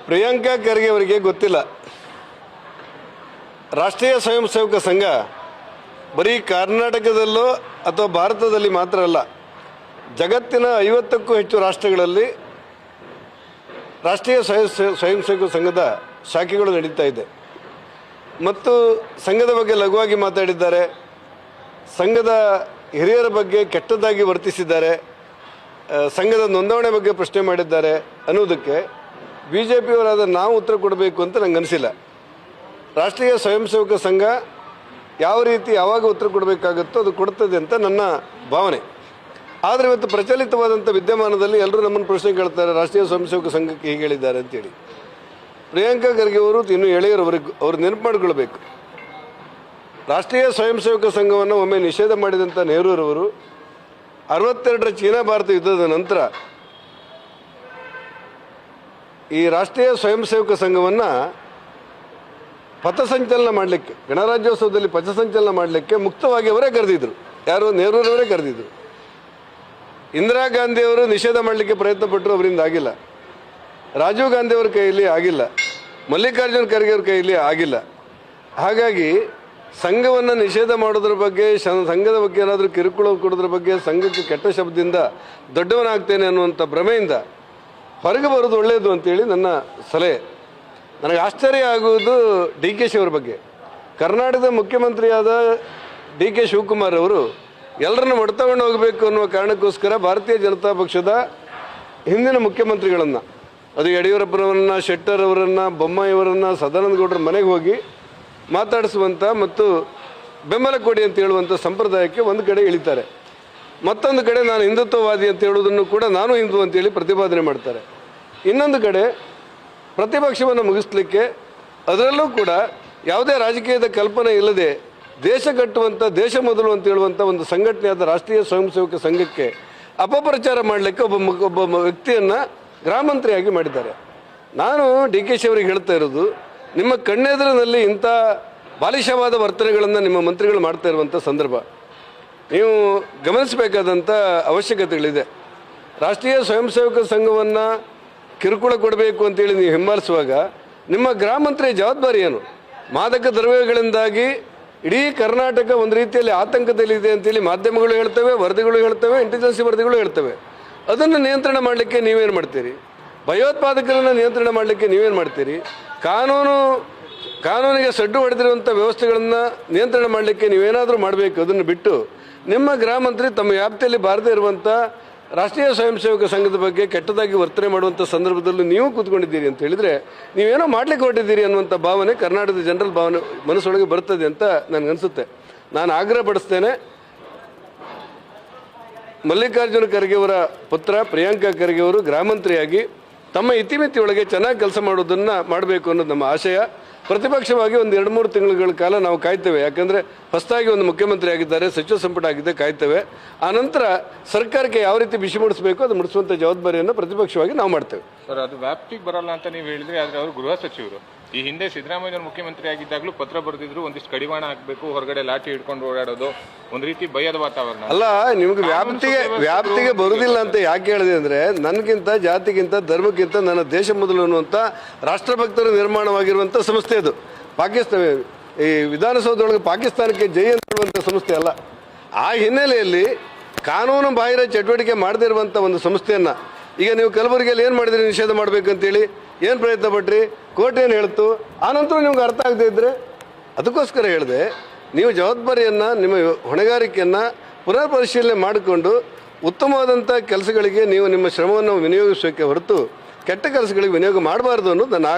ಪ್ರಿಯಾಂಕಾ ಖರ್ಗೆ ಅವರಿಗೆ ಗೊತ್ತಿಲ್ಲ, ರಾಷ್ಟ್ರೀಯ ಸ್ವಯಂ ಸೇವಕ ಸಂಘ ಬರೀ ಕರ್ನಾಟಕದಲ್ಲೋ ಅಥವಾ ಭಾರತದಲ್ಲಿ ಮಾತ್ರ ಅಲ್ಲ, ಜಗತ್ತಿನ 50ಕ್ಕೂ ಹೆಚ್ಚು ರಾಷ್ಟ್ರಗಳಲ್ಲಿ ರಾಷ್ಟ್ರೀಯ ಸ್ವಯಂ ಸೇವಕ ಸಂಘದ ಶಾಖೆಗಳು ನಡೀತಾ ಇದೆ. ಮತ್ತು ಸಂಘದ ಬಗ್ಗೆ ಲಘುವಾಗಿ ಮಾತಾಡಿದ್ದಾರೆ, ಸಂಘದ ಹಿರಿಯರ ಬಗ್ಗೆ ಕೆಟ್ಟದಾಗಿ ವರ್ತಿಸಿದ್ದಾರೆ, ಸಂಘದ ನೋಂದಣಿ ಬಗ್ಗೆ ಪ್ರಶ್ನೆ ಮಾಡಿದ್ದಾರೆ ಅನ್ನೋದಕ್ಕೆ BJPಯವರಾದ ನಾವು ಉತ್ತರ ಕೊಡಬೇಕು ಅಂತ ನಂಗೆ ಅನಿಸಿಲ್ಲ. ರಾಷ್ಟ್ರೀಯ ಸ್ವಯಂ ಸೇವಕ ಸಂಘ ಯಾವ ರೀತಿ ಯಾವಾಗ ಉತ್ತರ ಕೊಡಬೇಕಾಗುತ್ತೋ ಅದು ಕೊಡ್ತದೆ ಅಂತ ನನ್ನ ಭಾವನೆ. ಆದರೆ ಇವತ್ತು ಪ್ರಚಲಿತವಾದಂಥ ವಿದ್ಯಮಾನದಲ್ಲಿ ಎಲ್ಲರೂ ನಮ್ಮನ್ನು ಪ್ರಶ್ನೆ ಕೇಳ್ತಾರೆ, ರಾಷ್ಟ್ರೀಯ ಸ್ವಯಂ ಸೇವಕ ಸಂಘಕ್ಕೆ ಹೀಗೆ ಹೇಳಿದ್ದಾರೆ ಅಂತೇಳಿ. ಪ್ರಿಯಾಂಕಾ ಖರ್ಗೆ ಅವರು ಇನ್ನು ಎಳೆಯರವರೆಗೂ ಅವರು ನೆನಪು ಮಾಡಿಕೊಳ್ಬೇಕು. ರಾಷ್ಟ್ರೀಯ ಸ್ವಯಂ ಸೇವಕ ಸಂಘವನ್ನು ಒಮ್ಮೆ ನಿಷೇಧ ಮಾಡಿದಂಥ ನೆಹರೂರವರು 62ರ ಚೀನಾ ಭಾರತ ಯುದ್ಧದ ನಂತರ ಈ ರಾಷ್ಟ್ರೀಯ ಸ್ವಯಂ ಸೇವಕ ಸಂಘವನ್ನು ಪಥಸಂಚಲನ ಮಾಡಲಿಕ್ಕೆ, ಗಣರಾಜ್ಯೋತ್ಸವದಲ್ಲಿ ಪಥಸಂಚಲನ ಮಾಡಲಿಕ್ಕೆ ಮುಕ್ತವಾಗಿ ಅವರೇ ಕರೆದಿದ್ರು. ಯಾರು? ನೆಹರೂರವರೇ ಕರೆದಿದ್ರು. ಇಂದಿರಾ ಗಾಂಧಿಯವರು ನಿಷೇಧ ಮಾಡಲಿಕ್ಕೆ ಪ್ರಯತ್ನ ಪಟ್ಟರು, ಅವರಿಂದ ಆಗಿಲ್ಲ. ರಾಜೀವ್ ಗಾಂಧಿಯವರ ಕೈಯಲ್ಲಿ ಆಗಿಲ್ಲ, ಮಲ್ಲಿಕಾರ್ಜುನ ಖರ್ಗೆ ಅವ್ರ ಕೈಯಲ್ಲಿ ಆಗಿಲ್ಲ. ಹಾಗಾಗಿ ಸಂಘವನ್ನು ನಿಷೇಧ ಮಾಡೋದ್ರ ಬಗ್ಗೆ, ಸಂಘದ ಬಗ್ಗೆ ಏನಾದರೂ ಕಿರುಕುಳ ಕೊಡೋದ್ರ ಬಗ್ಗೆ, ಸಂಘಕ್ಕೆ ಕೆಟ್ಟ ಶಬ್ದದಿಂದ ದೊಡ್ಡವನಾಗ್ತೇನೆ ಅನ್ನುವಂಥ ಭ್ರಮೆಯಿಂದ ಹೊರಗೆ ಬರೋದು ಒಳ್ಳೆಯದು ಅಂತೇಳಿ ನನ್ನ ಸಲಹೆ. ನನಗೆ ಆಶ್ಚರ್ಯ ಆಗುವುದು DK ಶಿವರ ಬಗ್ಗೆ. ಕರ್ನಾಟಕದ ಮುಖ್ಯಮಂತ್ರಿಯಾದ DK ಶಿವಕುಮಾರ್ ಅವರು ಎಲ್ಲರನ್ನು ಒಡ್ತಗೊಂಡು ಹೋಗಬೇಕು ಅನ್ನುವ ಕಾರಣಕ್ಕೋಸ್ಕರ ಭಾರತೀಯ ಜನತಾ ಪಕ್ಷದ ಹಿಂದಿನ ಮುಖ್ಯಮಂತ್ರಿಗಳನ್ನು, ಅದು ಯಡಿಯೂರಪ್ಪನವರನ್ನು, ಶೆಟ್ಟರ್ ಅವರನ್ನು, ಬೊಮ್ಮಾಯಿಯವರನ್ನು, ಸದಾನಂದ ಗೌಡರ ಮನೆಗೆ ಹೋಗಿ ಮಾತಾಡಿಸುವಂಥ ಮತ್ತು ಬೆಂಬಲ ಕೊಡಿ ಅಂತ ಹೇಳುವಂಥ ಸಂಪ್ರದಾಯಕ್ಕೆ ಒಂದು ಕಡೆ ಇಳಿತಾರೆ. ಮತ್ತೊಂದು ಕಡೆ ನಾನು ಹಿಂದುತ್ವವಾದಿ ಅಂತ ಹೇಳೋದನ್ನು ಕೂಡ ನಾನು ಹಿಂದೂ ಅಂತೇಳಿ ಪ್ರತಿಪಾದನೆ ಮಾಡ್ತಾರೆ. ಇನ್ನೊಂದು ಕಡೆ ಪ್ರತಿಪಕ್ಷವನ್ನು ಮುಗಿಸ್ಲಿಕ್ಕೆ, ಅದರಲ್ಲೂ ಕೂಡ ಯಾವುದೇ ರಾಜಕೀಯದ ಕಲ್ಪನೆ ಇಲ್ಲದೆ ದೇಶ ಕಟ್ಟುವಂಥ, ದೇಶ ಮೊದಲು ಅಂತ ಹೇಳುವಂಥ ಒಂದು ಸಂಘಟನೆಯಾದ ರಾಷ್ಟ್ರೀಯ ಸ್ವಯಂ ಸೇವಕ ಸಂಘಕ್ಕೆ ಅಪಪ್ರಚಾರ ಮಾಡಲಿಕ್ಕೆ ಒಬ್ಬ ವ್ಯಕ್ತಿಯನ್ನು ಗೃಹ ಮಂತ್ರಿಯಾಗಿ ಮಾಡಿದ್ದಾರೆ. ನಾನು DK ಶಿವರಿಗೆ ಹೇಳ್ತಾ ಇರೋದು, ನಿಮ್ಮ ಕಣ್ಣೆದುರಿನಲ್ಲಿ ಇಂಥ ಬಾಲಿಶವಾದ ವರ್ತನೆಗಳನ್ನು ನಿಮ್ಮ ಮಂತ್ರಿಗಳು ಮಾಡ್ತಾ ಇರುವಂಥ ಸಂದರ್ಭ ನೀವು ಗಮನಿಸಬೇಕಾದಂಥ ಅವಶ್ಯಕತೆಗಳಿದೆ. ರಾಷ್ಟ್ರೀಯ ಸ್ವಯಂ ಸೇವಕ ಸಂಘವನ್ನು ಕಿರುಕುಳ ಕೊಡಬೇಕು ಅಂತೇಳಿ ನೀವು ಹಿಂಬಾಲಿಸುವಾಗ ನಿಮ್ಮ ಗೃಹ ಮಂತ್ರಿಯ ಜವಾಬ್ದಾರಿ ಏನು? ಮಾದಕ ದ್ರವ್ಯಗಳಿಂದಾಗಿ ಇಡೀ ಕರ್ನಾಟಕ ಒಂದು ರೀತಿಯಲ್ಲಿ ಆತಂಕದಲ್ಲಿದೆ ಅಂತೇಳಿ ಮಾಧ್ಯಮಗಳು ಹೇಳ್ತವೆ, ವರದಿಗಳು ಹೇಳ್ತವೆ, ಇಂಟೆಲಿಜೆನ್ಸಿ ವರದಿಗಳು ಹೇಳ್ತವೆ. ಅದನ್ನು ನಿಯಂತ್ರಣ ಮಾಡಲಿಕ್ಕೆ ನೀವೇನು ಮಾಡ್ತೀರಿ? ಭಯೋತ್ಪಾದಕರನ್ನು ನಿಯಂತ್ರಣ ಮಾಡಲಿಕ್ಕೆ ನೀವೇನು ಮಾಡ್ತೀರಿ? ಕಾನೂನಿಗೆ ಸಡ್ಡು ಹೊಡೆದಿರುವಂಥ ವ್ಯವಸ್ಥೆಗಳನ್ನು ನಿಯಂತ್ರಣ ಮಾಡಲಿಕ್ಕೆ ನೀವೇನಾದರೂ ಮಾಡಬೇಕು. ಅದನ್ನು ಬಿಟ್ಟು ನಿಮ್ಮ ಗೃಹ ಮಂತ್ರಿ ತಮ್ಮ ವ್ಯಾಪ್ತಿಯಲ್ಲಿ ಬಾರದೇ ಇರುವಂಥ ರಾಷ್ಟ್ರೀಯ ಸ್ವಯಂ ಸೇವಕ ಸಂಘದ ಬಗ್ಗೆ ಕೆಟ್ಟದಾಗಿ ವರ್ತನೆ ಮಾಡುವಂಥ ಸಂದರ್ಭದಲ್ಲೂ ನೀವು ಕೂತ್ಕೊಂಡಿದ್ದೀರಿ ಅಂತ ಹೇಳಿದರೆ ನೀವೇನೋ ಮಾಡಲಿಕ್ಕೆ ಹೊರಟಿದ್ದೀರಿ ಅನ್ನುವಂಥ ಭಾವನೆ ಕರ್ನಾಟಕದ ಜನರಲ್ ಭಾವನೆ ಮನಸ್ಸೊಳಗೆ ಬರ್ತದೆ ಅಂತ ನನಗನ್ಸುತ್ತೆ. ನಾನು ಆಗ್ರಹ ಪಡಿಸ್ತೇನೆ, ಮಲ್ಲಿಕಾರ್ಜುನ ಖರ್ಗೆ ಅವರ ಪುತ್ರ ಪ್ರಿಯಾಂಕಾ ಖರ್ಗೆ ಅವರು ಗೃಹ ಮಂತ್ರಿಯಾಗಿ ತಮ್ಮ ಇತಿಮಿತಿಯೊಳಗೆ ಚೆನ್ನಾಗಿ ಕೆಲಸ ಮಾಡೋದನ್ನು ಮಾಡಬೇಕು ಅನ್ನೋದು ನಮ್ಮ ಆಶಯ. ಪ್ರತಿಪಕ್ಷವಾಗಿ ಒಂದು 2-3 ತಿಂಗಳ ಕಾಲ ನಾವು ಕಾಯ್ತೇವೆ. ಯಾಕಂದರೆ ಹೊಸದಾಗಿ ಒಂದು ಮುಖ್ಯಮಂತ್ರಿ ಆಗಿದ್ದಾರೆ, ಸಚಿವ ಸಂಪುಟ ಆಗಿದೆ, ಕಾಯ್ತೇವೆ. ಆನಂತರ ಸರ್ಕಾರಕ್ಕೆ ಯಾವ ರೀತಿ ಬಿಸಿ ಮುಡಿಸಬೇಕು ಅದು ಮುಡಿಸುವಂಥ ಜವಾಬ್ದಾರಿಯನ್ನು ಪ್ರತಿಪಕ್ಷವಾಗಿ ನಾವು ಮಾಡ್ತೇವೆ. ಸರ್, ಅದು ವ್ಯಾಪ್ತಿಗೆ ಬರಲ್ಲ ಅಂತ ನೀವು ಹೇಳಿದ್ರಿ. ಆದರೆ ಅವರು ಗೃಹ ಸಚಿವರು ಈ ಹಿಂದೆ ಸಿದ್ದರಾಮಯ್ಯವರು ಮುಖ್ಯಮಂತ್ರಿ ಆಗಿದ್ದಾಗಲೂ ಪತ್ರ ಬರೆದಿದ್ರು, ಒಂದಿಷ್ಟು ಕಡಿವಾಣ ಹಾಕಬೇಕು, ಹೊರಗಡೆ ಲಾಠಿ ಹಿಡ್ಕೊಂಡು ಓಡಾಡೋದು, ಒಂದು ರೀತಿ ಭಯದ ವಾತಾವರಣ. ಅಲ್ಲ, ನಿಮ್ಗೆ ವ್ಯಾಪ್ತಿಗೆ ಬರುವುದಿಲ್ಲ ಅಂತ ಯಾಕೆ ಹೇಳಿದೆ ಅಂದರೆ, ನನಗಿಂತ ಜಾತಿಗಿಂತ ಧರ್ಮಕ್ಕಿಂತ ನನ್ನ ದೇಶ ಮೊದಲು ಅನ್ನುವಂಥ ರಾಷ್ಟ್ರಭಕ್ತರು ನಿರ್ಮಾಣವಾಗಿರುವಂಥ ಸಂಸ್ಥೆ ಅದು. ಪಾಕಿಸ್ತಾನ ಈ ವಿಧಾನಸೌಧದೊಳಗೆ ಪಾಕಿಸ್ತಾನಕ್ಕೆ ಜೈ ಅಂತ ಹೇಳುವಂಥ ಸಂಸ್ಥೆ ಅಲ್ಲ. ಆ ಹಿನ್ನೆಲೆಯಲ್ಲಿ ಕಾನೂನು ಬಾಹಿರ ಚಟುವಟಿಕೆ ಮಾಡದೇ ಇರುವಂಥ ಒಂದು ಸಂಸ್ಥೆಯನ್ನು ಈಗ ನೀವು ಕಲಬುರಗಿಯಲ್ಲಿ ಏನು ಮಾಡಿದ್ರಿ? ನಿಷೇಧ ಮಾಡಬೇಕಂತೇಳಿ ಏನು ಪ್ರಯತ್ನ ಪಟ್ರಿ? ಕೋರ್ಟ್ ಏನು ಹೇಳ್ತು? ಆನಂತರ ನಿಮ್ಗೆ ಅರ್ಥ ಆಗದೆ ಇದ್ದರೆ ಅದಕ್ಕೋಸ್ಕರ ಹೇಳಿದೆ, ನೀವು ಜವಾಬ್ದಾರಿಯನ್ನು, ನಿಮ್ಮ ಹೊಣೆಗಾರಿಕೆಯನ್ನು ಪುನರ್ ಪರಿಶೀಲನೆ ಮಾಡಿಕೊಂಡು ಉತ್ತಮವಾದಂಥ ಕೆಲಸಗಳಿಗೆ ನೀವು ನಿಮ್ಮ ಶ್ರಮವನ್ನು ವಿನಿಯೋಗಿಸೋಕ್ಕೆ ಹೊರತು ಕೆಟ್ಟ ಕೆಲಸಗಳಿಗೆ ವಿನಿಯೋಗ ಮಾಡಬಾರ್ದು ಅನ್ನೋದು ನನ್ನ